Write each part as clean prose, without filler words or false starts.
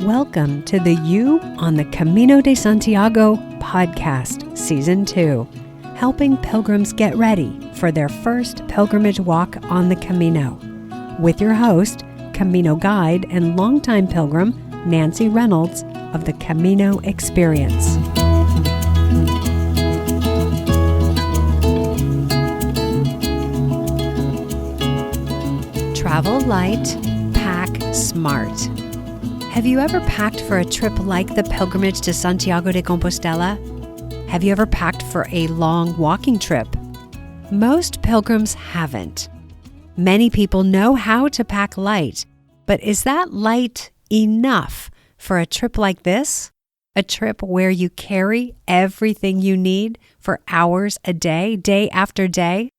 Welcome to the You on the Camino de Santiago podcast, Season 2, helping pilgrims get ready for their first pilgrimage walk on the Camino, with your host, Camino guide and longtime pilgrim, Nancy Reynolds of the Camino Experience. Travel light, pack smart. Have you ever packed for a trip like the pilgrimage to Santiago de Compostela? Have you ever packed for a long walking trip? Most pilgrims haven't. Many people know how to pack light, but is that light enough for a trip like this? A trip where you carry everything you need for hours a day, day after day?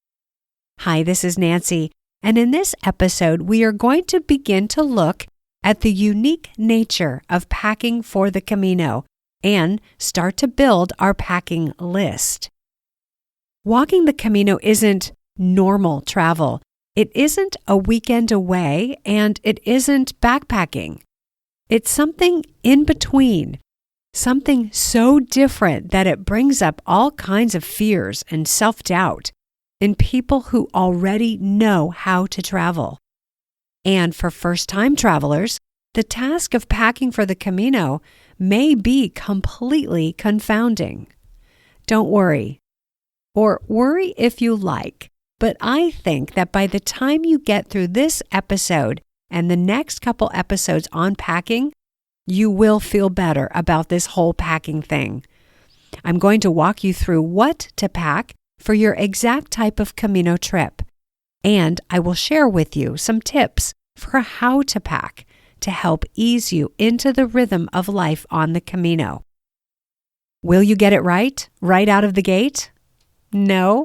Hi, this is Nancy, and in this episode, we are going to begin to look at the unique nature of packing for the Camino and start to build our packing list. Walking the Camino isn't normal travel. It isn't a weekend away, and it isn't backpacking. It's something in between, something so different that it brings up all kinds of fears and self-doubt in people who already know how to travel. And for first-time travelers, the task of packing for the Camino may be completely confounding. Don't worry, or worry if you like, but I think that by the time you get through this episode and the next couple episodes on packing, you will feel better about this whole packing thing. I'm going to walk you through what to pack for your exact type of Camino trip, and I will share with you some tips for how to pack to help ease you into the rhythm of life on the Camino. Will you get it right out of the gate? No,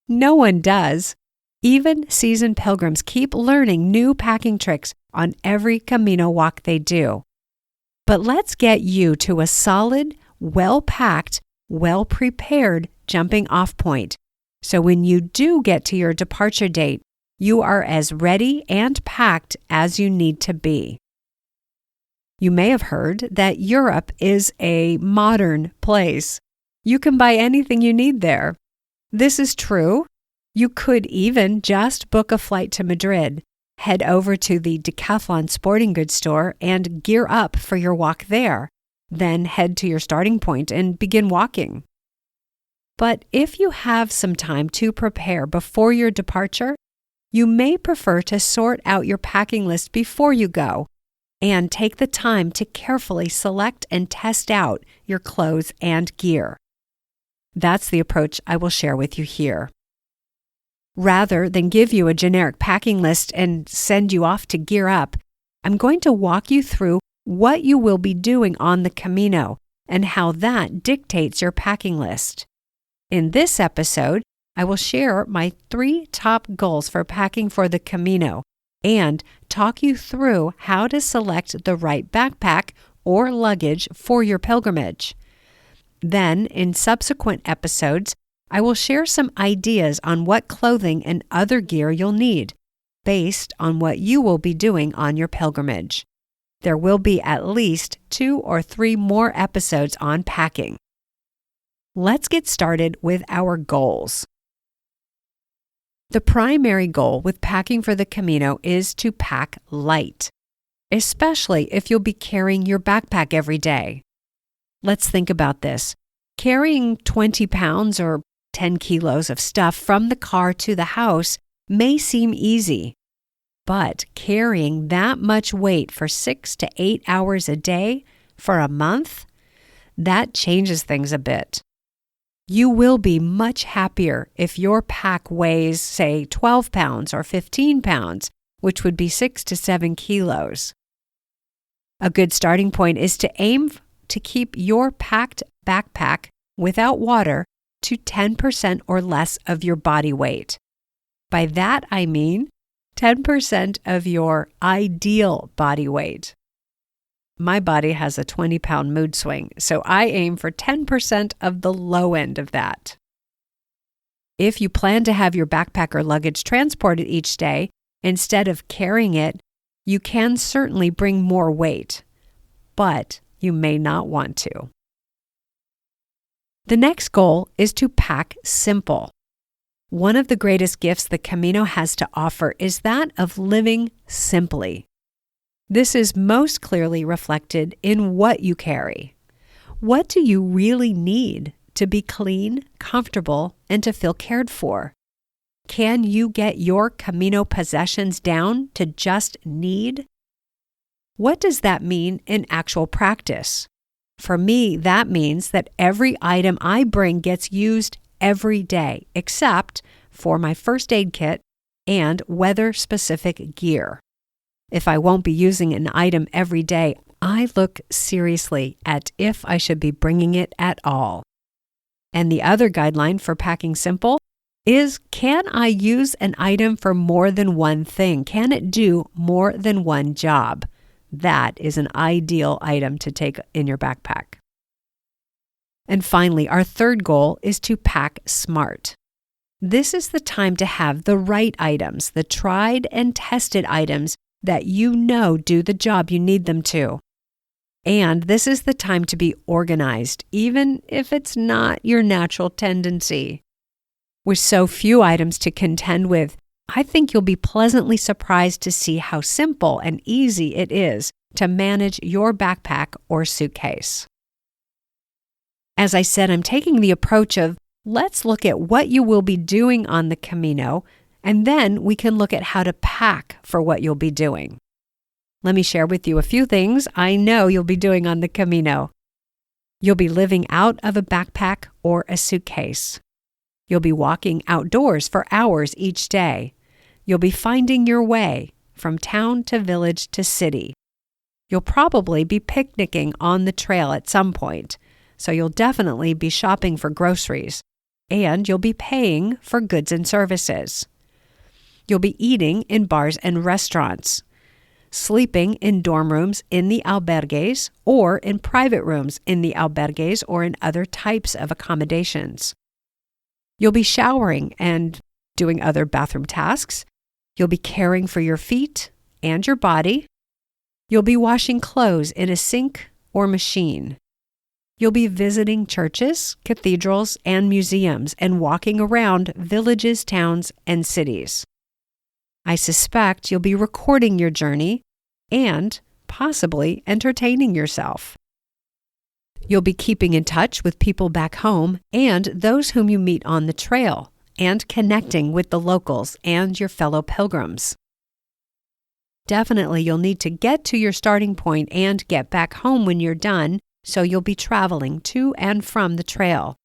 no one does. Even seasoned pilgrims keep learning new packing tricks on every Camino walk they do. But let's get you to a solid, well-packed, well-prepared jumping off point. So when you do get to your departure date, you are as ready and packed as you need to be. You may have heard that Europe is a modern place. You can buy anything you need there. This is true. You could even just book a flight to Madrid, head over to the Decathlon sporting goods store and gear up for your walk there, then head to your starting point and begin walking. But if you have some time to prepare before your departure, you may prefer to sort out your packing list before you go and take the time to carefully select and test out your clothes and gear. That's the approach I will share with you here. Rather than give you a generic packing list and send you off to gear up, I'm going to walk you through what you will be doing on the Camino and how that dictates your packing list. In this episode, I will share my 3 top goals for packing for the Camino and talk you through how to select the right backpack or luggage for your pilgrimage. Then, in subsequent episodes, I will share some ideas on what clothing and other gear you'll need based on what you will be doing on your pilgrimage. There will be at least 2 or 3 more episodes on packing. Let's get started with our goals. The primary goal with packing for the Camino is to pack light, especially if you'll be carrying your backpack every day. Let's think about this. Carrying 20 pounds or 10 kilos of stuff from the car to the house may seem easy, but carrying that much weight for 6 to 8 hours a day for a month, that changes things a bit. You will be much happier if your pack weighs, say, 12 pounds or 15 pounds, which would be 6 to 7 kilos. A good starting point is to aim to keep your packed backpack without water to 10% or less of your body weight. By that, I mean 10% of your ideal body weight. My body has a 20-pound mood swing, so I aim for 10% of the low end of that. If you plan to have your backpack or luggage transported each day, instead of carrying it, you can certainly bring more weight. but you may not want to. The next goal is to pack simple. One of the greatest gifts the Camino has to offer is that of living simply. This is most clearly reflected in what you carry. What do you really need to be clean, comfortable, and to feel cared for? Can you get your Camino possessions down to just need? What does that mean in actual practice? For me, that means that every item I bring gets used every day, except for my first aid kit and weather-specific gear. If I won't be using an item every day, I look seriously at if I should be bringing it at all. And the other guideline for packing simple is, can I use an item for more than one thing? Can it do more than one job? That is an ideal item to take in your backpack. And finally, our third goal is to pack smart. This is the time to have the right items, the tried and tested items that you know do the job you need them to. And this is the time to be organized, even if it's not your natural tendency. With so few items to contend with, I think you'll be pleasantly surprised to see how simple and easy it is to manage your backpack or suitcase. As I said, I'm taking the approach of let's look at what you will be doing on the Camino, and then we can look at how to pack for what you'll be doing. Let me share with you a few things I know you'll be doing on the Camino. You'll be living out of a backpack or a suitcase. You'll be walking outdoors for hours each day. You'll be finding your way from town to village to city. You'll probably be picnicking on the trail at some point, so you'll definitely be shopping for groceries, and you'll be paying for goods and services. You'll be eating in bars and restaurants, sleeping in dorm rooms in the albergues or in private rooms in the albergues or in other types of accommodations. You'll be showering and doing other bathroom tasks. You'll be caring for your feet and your body. You'll be washing clothes in a sink or machine. You'll be visiting churches, cathedrals, and museums and walking around villages, towns, and cities. I suspect you'll be recording your journey and possibly entertaining yourself. You'll be keeping in touch with people back home and those whom you meet on the trail and connecting with the locals and your fellow pilgrims. Definitely, you'll need to get to your starting point and get back home when you're done, so you'll be traveling to and from the trail.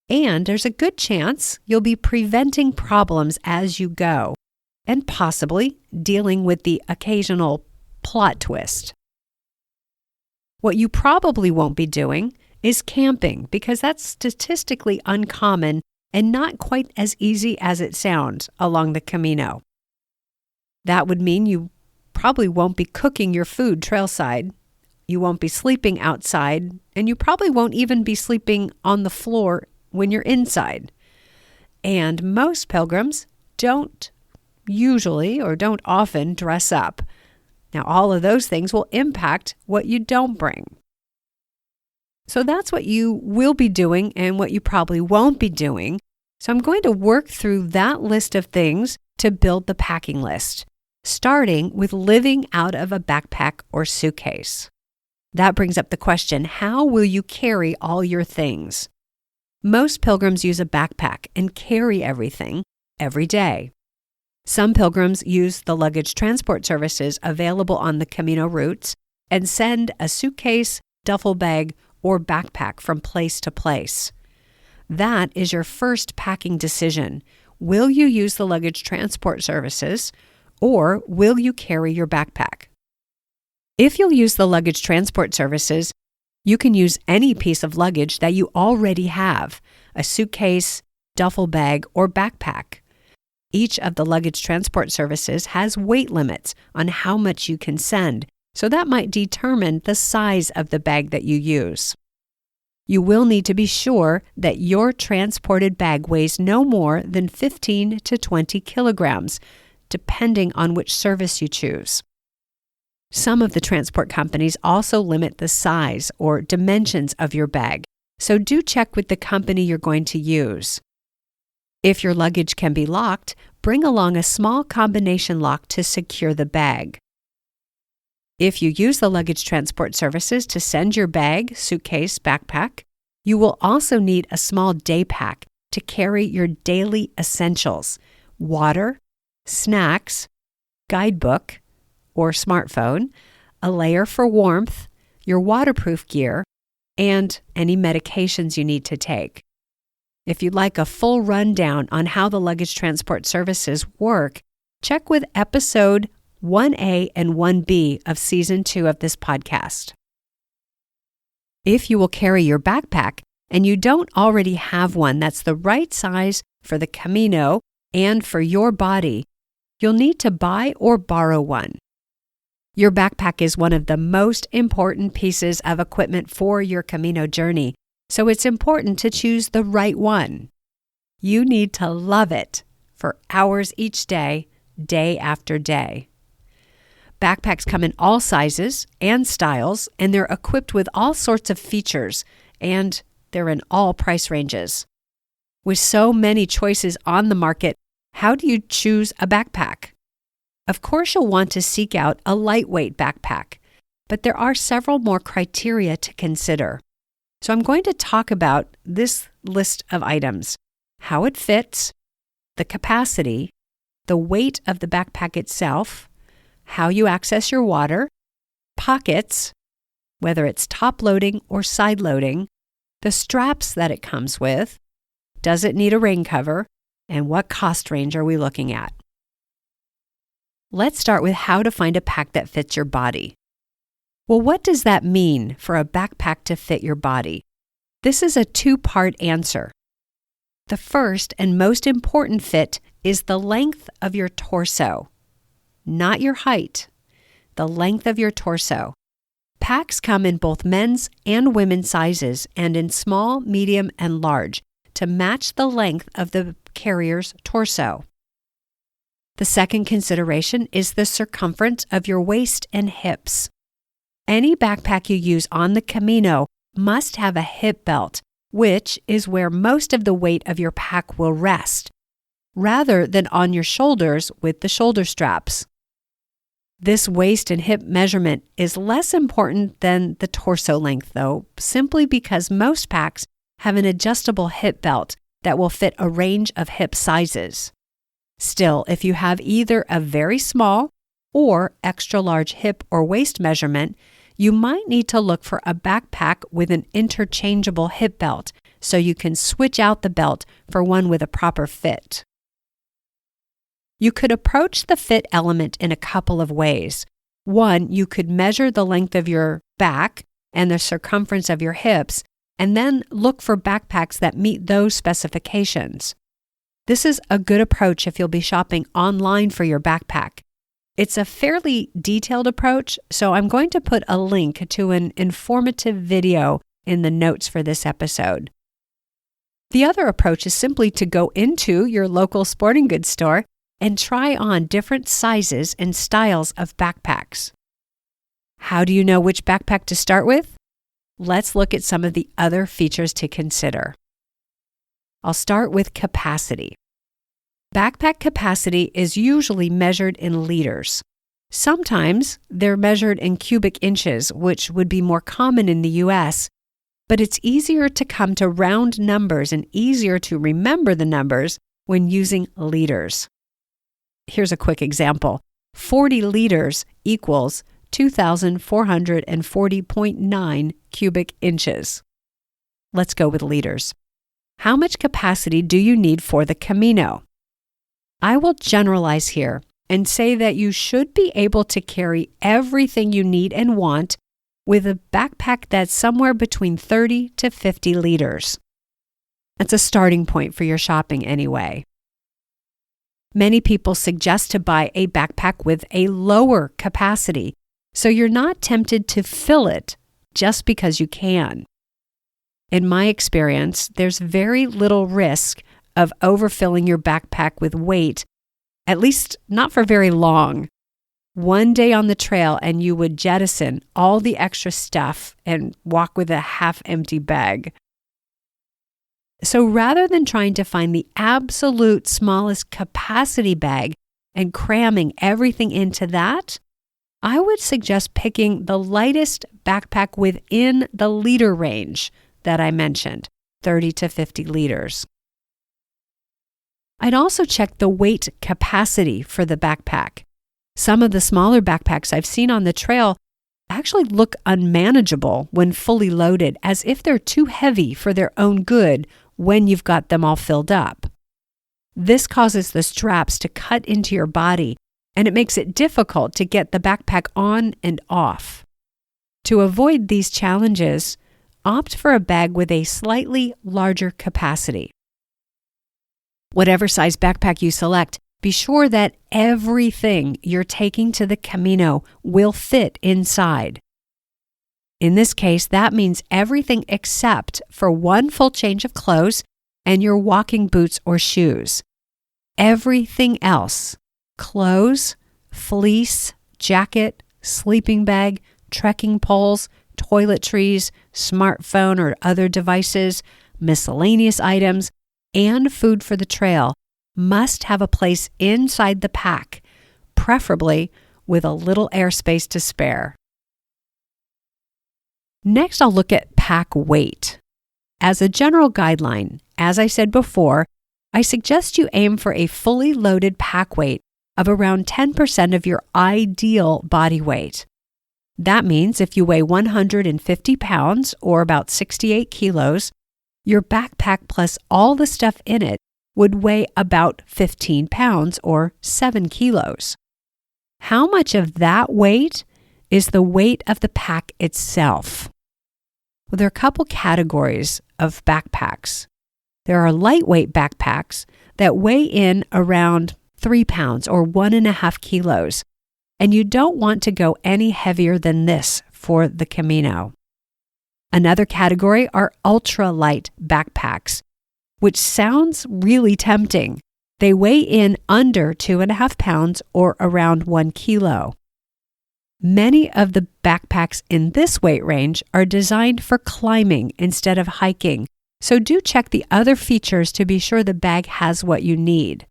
And there's a good chance you'll be preventing problems as you go, and possibly dealing with the occasional plot twist. What you probably won't be doing is camping, because that's statistically uncommon and not quite as easy as it sounds along the Camino. That would mean you probably won't be cooking your food trailside, you won't be sleeping outside, and you probably won't even be sleeping on the floor when you're inside. And most pilgrims don't usually or don't often dress up. Now, all of those things will impact what you don't bring. So that's what you will be doing and what you probably won't be doing. So I'm going to work through that list of things to build the packing list, starting with living out of a backpack or suitcase. That brings up the question, how will you carry all your things? Most pilgrims use a backpack and carry everything every day. Some pilgrims use the luggage transport services available on the Camino routes and send a suitcase, duffel bag, or backpack from place to place. That is your first packing decision. Will you use the luggage transport services, or will you carry your backpack? If you'll use the luggage transport services, you can use any piece of luggage that you already have, a suitcase, duffel bag, or backpack. Each of the luggage transport services has weight limits on how much you can send, so that might determine the size of the bag that you use. You will need to be sure that your transported bag weighs no more than 15 to 20 kilograms, depending on which service you choose. Some of the transport companies also limit the size or dimensions of your bag, so do check with the company you're going to use. If your luggage can be locked, bring along a small combination lock to secure the bag. If you use the luggage transport services to send your bag, suitcase, backpack, you will also need a small day pack to carry your daily essentials: water, snacks, guidebook or smartphone, a layer for warmth, your waterproof gear, and any medications you need to take. If you'd like a full rundown on how the luggage transport services work, check with episode 1A and 1B of Season 2 of this podcast. If you will carry your backpack and you don't already have one that's the right size for the Camino and for your body, you'll need to buy or borrow one. Your backpack is one of the most important pieces of equipment for your Camino journey, so it's important to choose the right one. You need to love it for hours each day, day after day. Backpacks come in all sizes and styles, and they're equipped with all sorts of features, and they're in all price ranges. With so many choices on the market, how do you choose a backpack? Of course, you'll want to seek out a lightweight backpack, but there are several more criteria to consider. So I'm going to talk about this list of items: how it fits, the capacity, the weight of the backpack itself, how you access your water, pockets, whether it's top loading or side loading, the straps that it comes with, does it need a rain cover, and what cost range are we looking at? Let's start with how to find a pack that fits your body. Well, what does that mean for a backpack to fit your body? This is a two-part answer. The first and most important fit is the length of your torso, not your height, the length of your torso. Packs come in both men's and women's sizes and in small, medium, and large to match the length of the carrier's torso. The second consideration is the circumference of your waist and hips. Any backpack you use on the Camino must have a hip belt, which is where most of the weight of your pack will rest, rather than on your shoulders with the shoulder straps. This waist and hip measurement is less important than the torso length, though, simply because most packs have an adjustable hip belt that will fit a range of hip sizes. Still, if you have either a very small or extra large hip or waist measurement, you might need to look for a backpack with an interchangeable hip belt so you can switch out the belt for one with a proper fit. You could approach the fit element in a couple of ways. One, you could measure the length of your back and the circumference of your hips, and then look for backpacks that meet those specifications. This is a good approach if you'll be shopping online for your backpack. It's a fairly detailed approach, so I'm going to put a link to an informative video in the notes for this episode. The other approach is simply to go into your local sporting goods store and try on different sizes and styles of backpacks. How do you know which backpack to start with? Let's look at some of the other features to consider. I'll start with capacity. Backpack capacity is usually measured in liters. Sometimes they're measured in cubic inches, which would be more common in the US, but it's easier to come to round numbers and easier to remember the numbers when using liters. Here's a quick example. 40 liters equals 2,440.9 cubic inches. Let's go with liters. How much capacity do you need for the Camino? I will generalize here and say that you should be able to carry everything you need and want with a backpack that's somewhere between 30 to 50 liters. That's a starting point for your shopping anyway. Many people suggest to buy a backpack with a lower capacity, so you're not tempted to fill it just because you can. In my experience, there's very little risk of overfilling your backpack with weight, at least not for very long. one day on the trail and you would jettison all the extra stuff and walk with a half-empty bag. So rather than trying to find the absolute smallest capacity bag and cramming everything into that, I would suggest picking the lightest backpack within the liter range that I mentioned, 30 to 50 liters. I'd also check the weight capacity for the backpack. Some of the smaller backpacks I've seen on the trail actually look unmanageable when fully loaded, as if they're too heavy for their own good when you've got them all filled up. This causes the straps to cut into your body, and it makes it difficult to get the backpack on and off. To avoid these challenges, opt for a bag with a slightly larger capacity. Whatever size backpack you select, be sure that everything you're taking to the Camino will fit inside. In this case, that means everything except for one full change of clothes and your walking boots or shoes. Everything else, clothes, fleece, jacket, sleeping bag, trekking poles, toiletries, smartphone or other devices, miscellaneous items, and food for the trail must have a place inside the pack, preferably with a little airspace to spare. Next, I'll look at pack weight. As a general guideline, as I said before, I suggest you aim for a fully loaded pack weight of around 10% of your ideal body weight. That means if you weigh 150 pounds or about 68 kilos, your backpack plus all the stuff in it would weigh about 15 pounds or 7 kilos. How much of that weight is the weight of the pack itself? Well, there are a couple categories of backpacks. There are lightweight backpacks that weigh in around 3 pounds or 1.5 kilos, and you don't want to go any heavier than this for the Camino. Another category are ultralight backpacks, which sounds really tempting. They weigh in under 2.5 pounds or around 1 kilo. Many of the backpacks in this weight range are designed for climbing instead of hiking, so do check the other features to be sure the bag has what you need.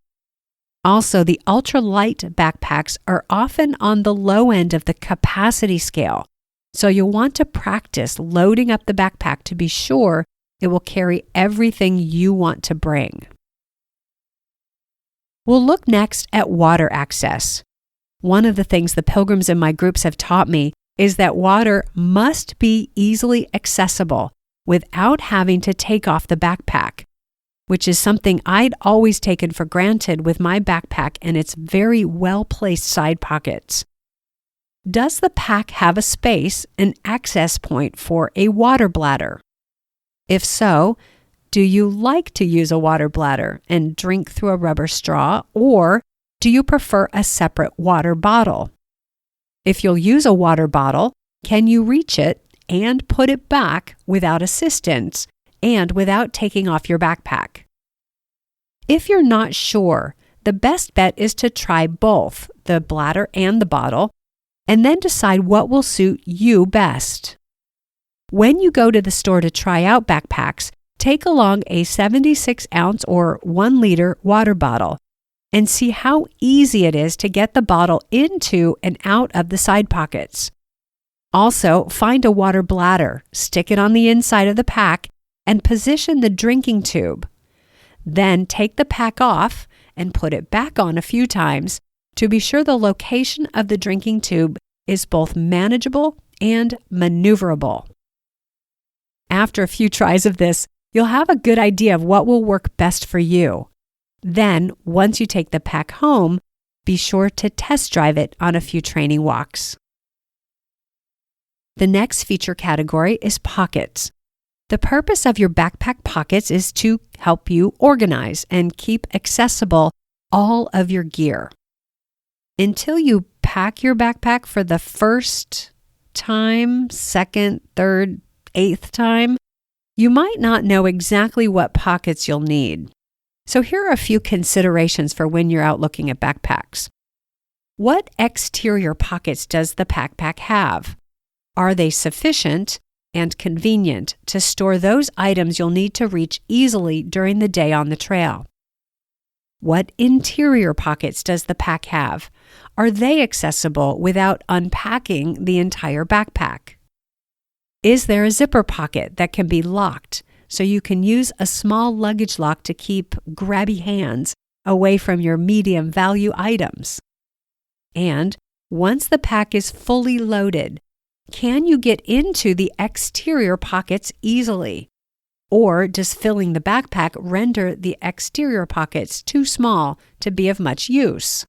Also, the ultralight backpacks are often on the low end of the capacity scale, so you'll want to practice loading up the backpack to be sure it will carry everything you want to bring. We'll look next at water access. One of the things the pilgrims in my groups have taught me is that water must be easily accessible without having to take off the backpack, which is something I'd always taken for granted with my backpack and its very well-placed side pockets. Does the pack have a space, an access point for a water bladder? If so, do you like to use a water bladder and drink through a rubber straw, or do you prefer a separate water bottle? If you'll use a water bottle, can you reach it and put it back without assistance and without taking off your backpack? If you're not sure, the best bet is to try both the bladder and the bottle, and then decide what will suit you best. When you go to the store to try out backpacks, take along a 76-ounce or 1-liter water bottle and see how easy it is to get the bottle into and out of the side pockets. Also, find a water bladder, stick it on the inside of the pack, and position the drinking tube. Then take the pack off and put it back on a few times to be sure the location of the drinking tube is both manageable and maneuverable. After a few tries of this, you'll have a good idea of what will work best for you. Then, once you take the pack home, be sure to test drive it on a few training walks. The next feature category is pockets. The purpose of your backpack pockets is to help you organize and keep accessible all of your gear. Until you pack your backpack for the first time, second, third, 8th time, you might not know exactly what pockets you'll need. So here are a few considerations for when you're out looking at backpacks. What exterior pockets does the backpack have? Are they sufficient and convenient to store those items you'll need to reach easily during the day on the trail? What interior pockets does the pack have? Are they accessible without unpacking the entire backpack? Is there a zipper pocket that can be locked so you can use a small luggage lock to keep grabby hands away from your medium value items? And once the pack is fully loaded, can you get into the exterior pockets easily? Or does filling the backpack render the exterior pockets too small to be of much use?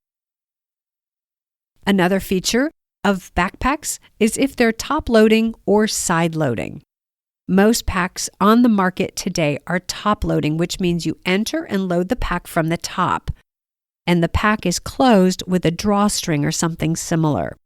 Another feature of backpacks is if they're top-loading or side-loading. Most packs on the market today are top-loading, which means you enter and load the pack from the top, and the pack is closed with a drawstring or something similar.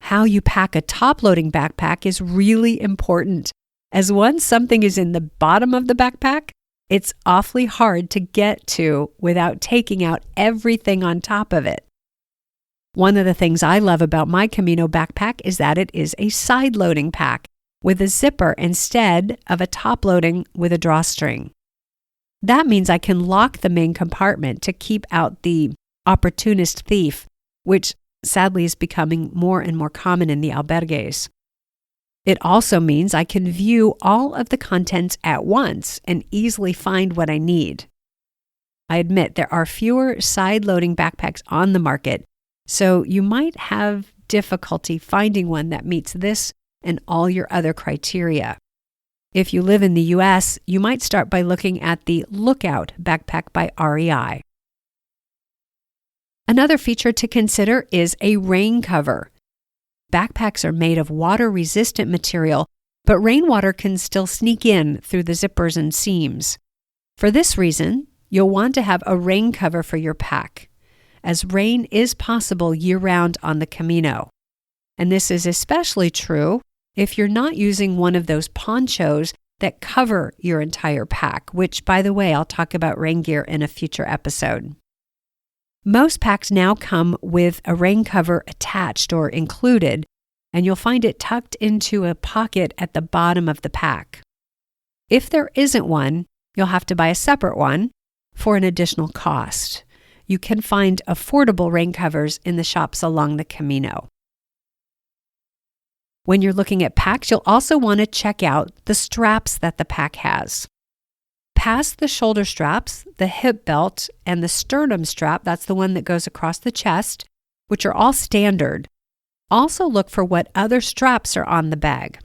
How you pack a top-loading backpack is really important, as once something is in the bottom of the backpack, it's awfully hard to get to without taking out everything on top of it. One of the things I love about my Camino backpack is that it is a side-loading pack with a zipper instead of a top-loading with a drawstring. That means I can lock the main compartment to keep out the opportunist thief, which sadly is becoming more and more common in the albergues. It also means I can view all of the contents at once and easily find what I need. I admit there are fewer side-loading backpacks on the market, so you might have difficulty finding one that meets this and all your other criteria. If you live in the US, you might start by looking at the Lookout backpack by REI. Another feature to consider is a rain cover. Backpacks are made of water-resistant material, but rainwater can still sneak in through the zippers and seams. For this reason, you'll want to have a rain cover for your pack, as rain is possible year-round on the Camino. And this is especially true if you're not using one of those ponchos that cover your entire pack, which, by the way, I'll talk about rain gear in a future episode. Most packs now come with a rain cover attached or included, and you'll find it tucked into a pocket at the bottom of the pack. If there isn't one, you'll have to buy a separate one for an additional cost. You can find affordable rain covers in the shops along the Camino. When you're looking at packs, you'll also want to check out the straps that the pack has. Past the shoulder straps, the hip belt, and the sternum strap, that's the one that goes across the chest, which are all standard. Also look for what other straps are on the bag.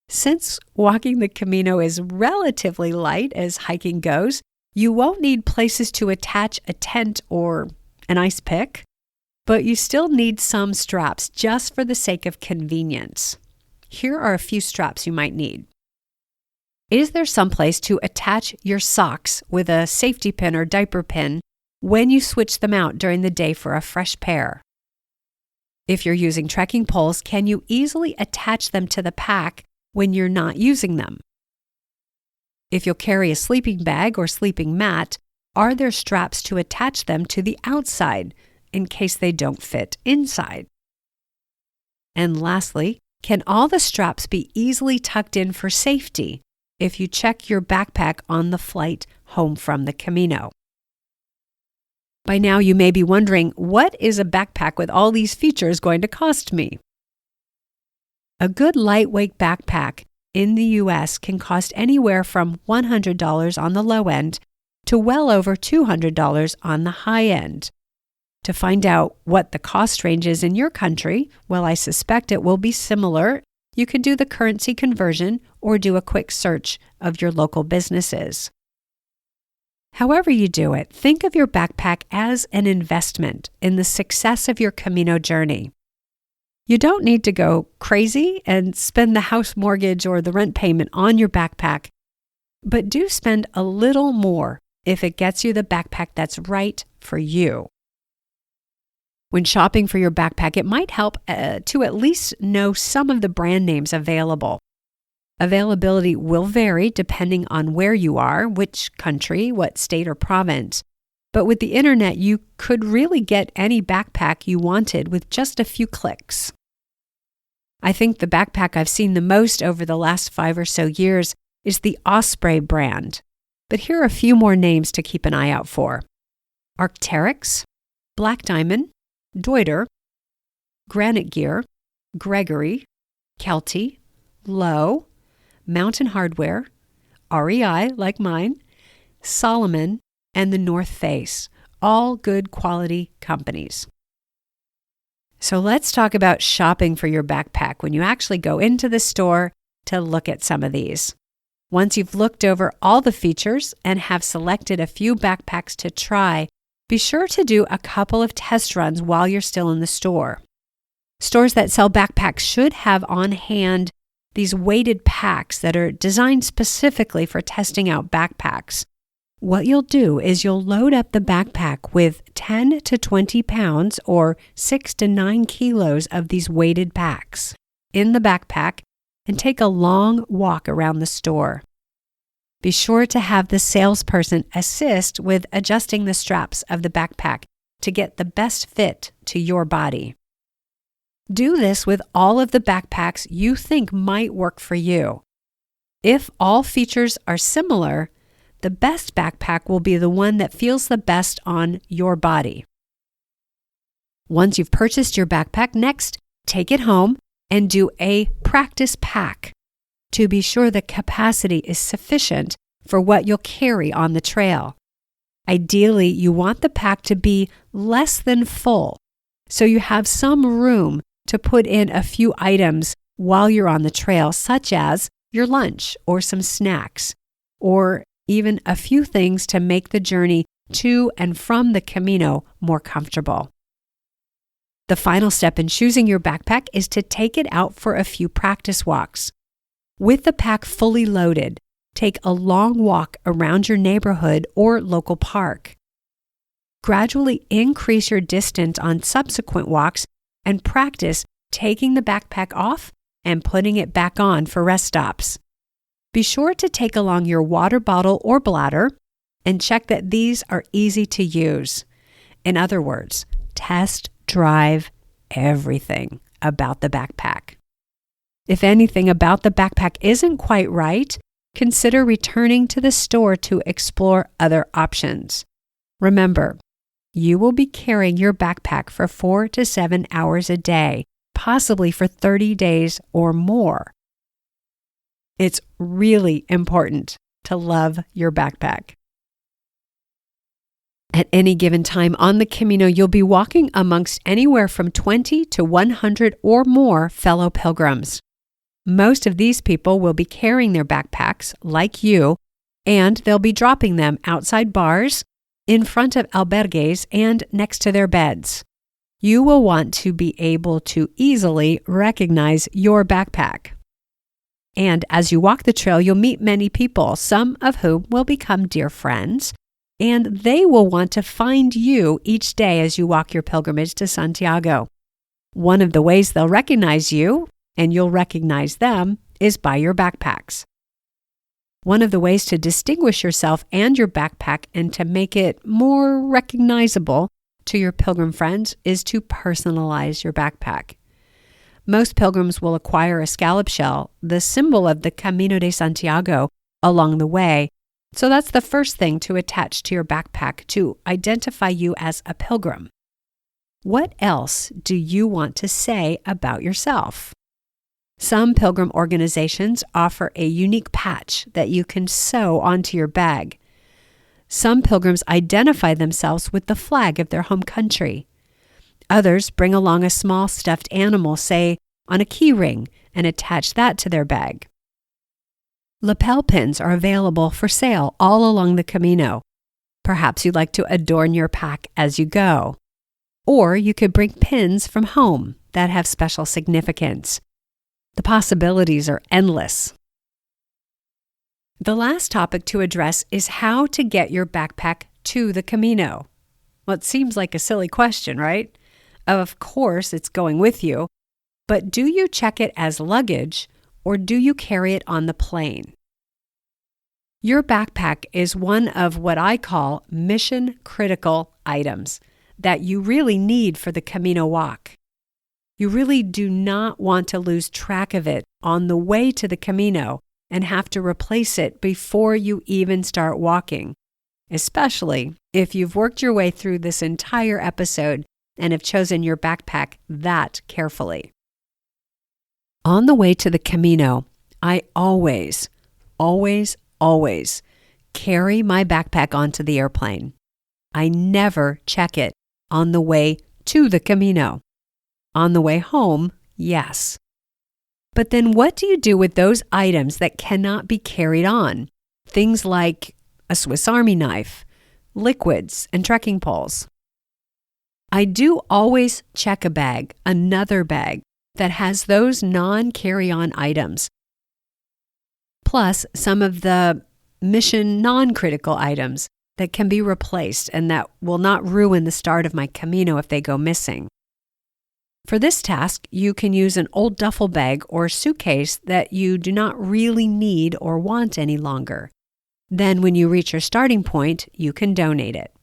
Since walking the Camino is relatively light as hiking goes, you won't need places to attach a tent or an ice pick, but you still need some straps just for the sake of convenience. Here are a few straps you might need. Is there some place to attach your socks with a safety pin or diaper pin when you switch them out during the day for a fresh pair? If you're using trekking poles, can you easily attach them to the pack when you're not using them? If you'll carry a sleeping bag or sleeping mat, are there straps to attach them to the outside in case they don't fit inside? And lastly, can all the straps be easily tucked in for safety if you check your backpack on the flight home from the Camino? By now you may be wondering, what is a backpack with all these features going to cost me? A good lightweight backpack in the US can cost anywhere from $100 on the low end to well over $200 on the high end. To find out what the cost range is in your country, well, I suspect it will be similar. You can do the currency conversion or do a quick search of your local businesses. However you do it, think of your backpack as an investment in the success of your Camino journey. You don't need to go crazy and spend the house mortgage or the rent payment on your backpack, but do spend a little more if it gets you the backpack that's right for you. When shopping for your backpack, it might help to at least know some of the brand names available. Availability will vary depending on where you are, which country, what state or province. But with the internet, you could really get any backpack you wanted with just a few clicks. I think the backpack I've seen the most over the last 5 or so years is the Osprey brand. But here are a few more names to keep an eye out for: Arc'teryx, Black Diamond, Deuter, Granite Gear, Gregory, Kelty, Lowe, Mountain Hardwear, REI, like mine, Solomon, and the North Face, all good quality companies. So let's talk about shopping for your backpack when you actually go into the store to look at some of these. Once you've looked over all the features and have selected a few backpacks to try, be sure to do a couple of test runs while you're still in the store. Stores that sell backpacks should have on hand these weighted packs that are designed specifically for testing out backpacks. What you'll do is you'll load up the backpack with 10 to 20 pounds or 6 to 9 kilos of these weighted packs in the backpack and take a long walk around the store. Be sure to have the salesperson assist with adjusting the straps of the backpack to get the best fit to your body. Do this with all of the backpacks you think might work for you. If all features are similar, the best backpack will be the one that feels the best on your body. Once you've purchased your backpack, next, take it home and do a practice pack to be sure the capacity is sufficient for what you'll carry on the trail. Ideally, you want the pack to be less than full, so you have some room to put in a few items while you're on the trail, such as your lunch or some snacks, or even a few things to make the journey to and from the Camino more comfortable. The final step in choosing your backpack is to take it out for a few practice walks. With the pack fully loaded, take a long walk around your neighborhood or local park. Gradually increase your distance on subsequent walks and practice taking the backpack off and putting it back on for rest stops. Be sure to take along your water bottle or bladder and check that these are easy to use. In other words, test drive everything about the backpack. If anything about the backpack isn't quite right, consider returning to the store to explore other options. Remember, you will be carrying your backpack for 4 to 7 hours a day, possibly for 30 days or more. It's really important to love your backpack. At any given time on the Camino, you'll be walking amongst anywhere from 20 to 100 or more fellow pilgrims. Most of these people will be carrying their backpacks, like you, and they'll be dropping them outside bars, in front of albergues, and next to their beds. You will want to be able to easily recognize your backpack. And as you walk the trail, you'll meet many people, some of whom will become dear friends, and they will want to find you each day as you walk your pilgrimage to Santiago. One of the ways they'll recognize you, and you'll recognize them, is by your backpacks. One of the ways to distinguish yourself and your backpack and to make it more recognizable to your pilgrim friends is to personalize your backpack. Most pilgrims will acquire a scallop shell, the symbol of the Camino de Santiago, along the way. So that's the first thing to attach to your backpack to identify you as a pilgrim. What else do you want to say about yourself? Some pilgrim organizations offer a unique patch that you can sew onto your bag. Some pilgrims identify themselves with the flag of their home country. Others bring along a small stuffed animal, say, on a key ring, and attach that to their bag. Lapel pins are available for sale all along the Camino. Perhaps you'd like to adorn your pack as you go. Or you could bring pins from home that have special significance. The possibilities are endless. The last topic to address is how to get your backpack to the Camino. Well, it seems like a silly question, right? Of course, it's going with you, but do you check it as luggage or do you carry it on the plane? Your backpack is one of what I call mission critical items that you really need for the Camino walk. You really do not want to lose track of it on the way to the Camino and have to replace it before you even start walking, especially if you've worked your way through this entire episode and have chosen your backpack that carefully. On the way to the Camino, I always carry my backpack onto the airplane. I never check it on the way to the Camino. On the way home, yes. But then what do you do with those items that cannot be carried on? Things like a Swiss Army knife, liquids, and trekking poles. I do always check a bag, another bag, that has those non-carry-on items, plus some of the mission non-critical items that can be replaced and that will not ruin the start of my Camino if they go missing. For this task, you can use an old duffel bag or suitcase that you do not really need or want any longer. Then when you reach your starting point, you can donate it.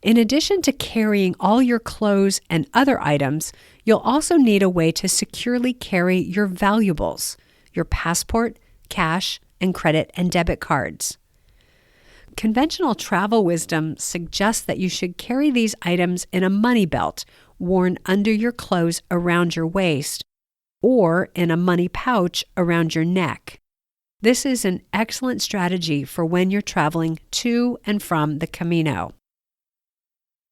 In addition to carrying all your clothes and other items, you'll also need a way to securely carry your valuables, your passport, cash, and credit and debit cards. Conventional travel wisdom suggests that you should carry these items in a money belt worn under your clothes around your waist or in a money pouch around your neck. This is an excellent strategy for when you're traveling to and from the Camino.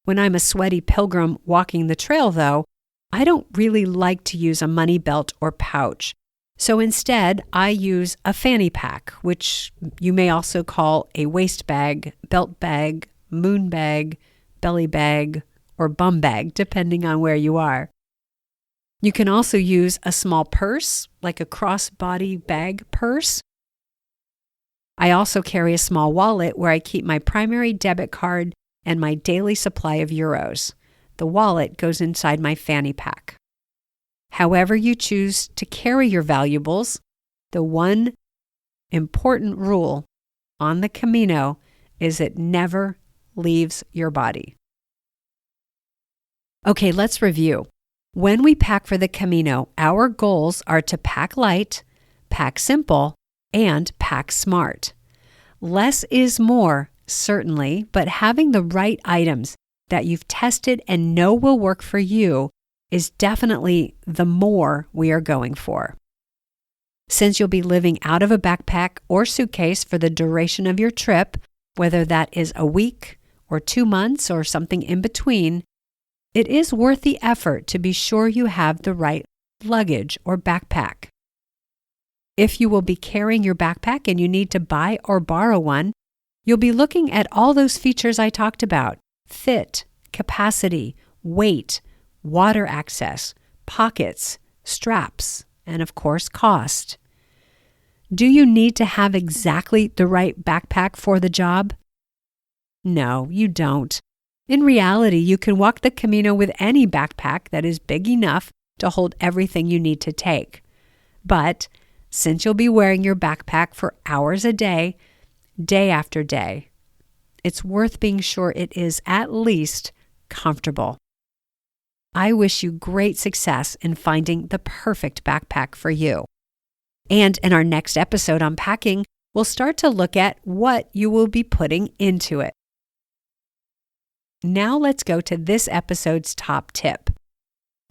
When I'm a sweaty pilgrim walking the trail, though, I don't really like to use a money belt or pouch. So instead, I use a fanny pack, which you may also call a waist bag, belt bag, moon bag, belly bag, or bum bag, depending on where you are. You can also use a small purse, like a crossbody bag purse. I also carry a small wallet where I keep my primary debit card and my daily supply of euros. The wallet goes inside my fanny pack. However you choose to carry your valuables, the one important rule on the Camino is it never leaves your body. Okay, let's review. When we pack for the Camino, our goals are to pack light, pack simple, and pack smart. Less is more, certainly, but having the right items that you've tested and know will work for you is definitely the more we are going for. Since you'll be living out of a backpack or suitcase for the duration of your trip, whether that is a week or 2 months or something in between, it is worth the effort to be sure you have the right luggage or backpack. If you will be carrying your backpack and you need to buy or borrow one, you'll be looking at all those features I talked about: fit, capacity, weight, water access, pockets, straps, and of course, cost. Do you need to have exactly the right backpack for the job? No, you don't. In reality, you can walk the Camino with any backpack that is big enough to hold everything you need to take. But since you'll be wearing your backpack for hours a day, day after day, it's worth being sure it is at least comfortable. I wish you great success in finding the perfect backpack for you. And in our next episode on packing, we'll start to look at what you will be putting into it. Now let's go to this episode's top tip.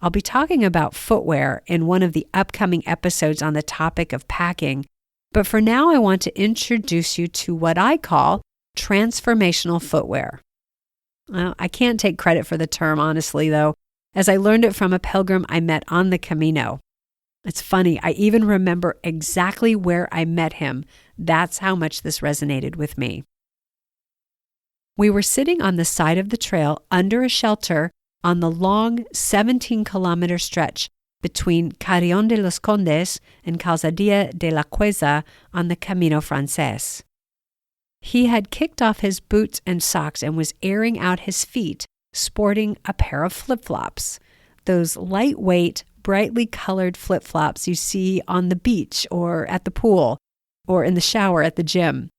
I'll be talking about footwear in one of the upcoming episodes on the topic of packing, but for now I want to introduce you to what I call transformational footwear. Well, I can't take credit for the term, honestly, though, as I learned it from a pilgrim I met on the Camino. It's funny, I even remember exactly where I met him. That's how much this resonated with me. We were sitting on the side of the trail under a shelter on the long 17-kilometer stretch between Carrión de los Condes and Calzadilla de la Cueza on the Camino Francés. He had kicked off his boots and socks and was airing out his feet, sporting a pair of flip-flops, those lightweight, brightly colored flip-flops you see on the beach or at the pool, or in the shower at the gym.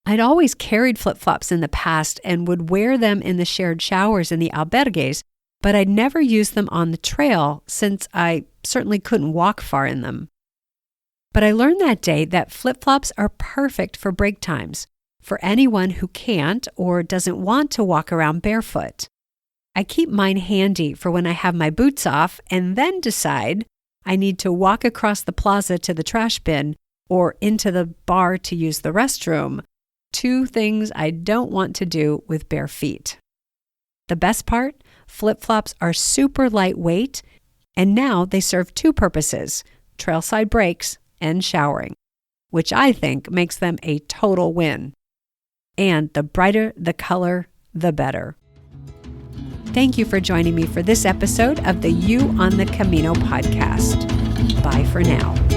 I'd always carried flip-flops in the past and would wear them in the shared showers in the albergues, but I'd never used them on the trail since I certainly couldn't walk far in them. But I learned that day that flip-flops are perfect for break times, for anyone who can't or doesn't want to walk around barefoot. I keep mine handy for when I have my boots off and then decide I need to walk across the plaza to the trash bin or into the bar to use the restroom. 2 things I don't want to do with bare feet. The best part? Flip-flops are super lightweight, and now they serve 2 purposes, trailside breaks and showering, which I think makes them a total win. And the brighter the color, the better. Thank you for joining me for this episode of the You on the Camino podcast. Bye for now.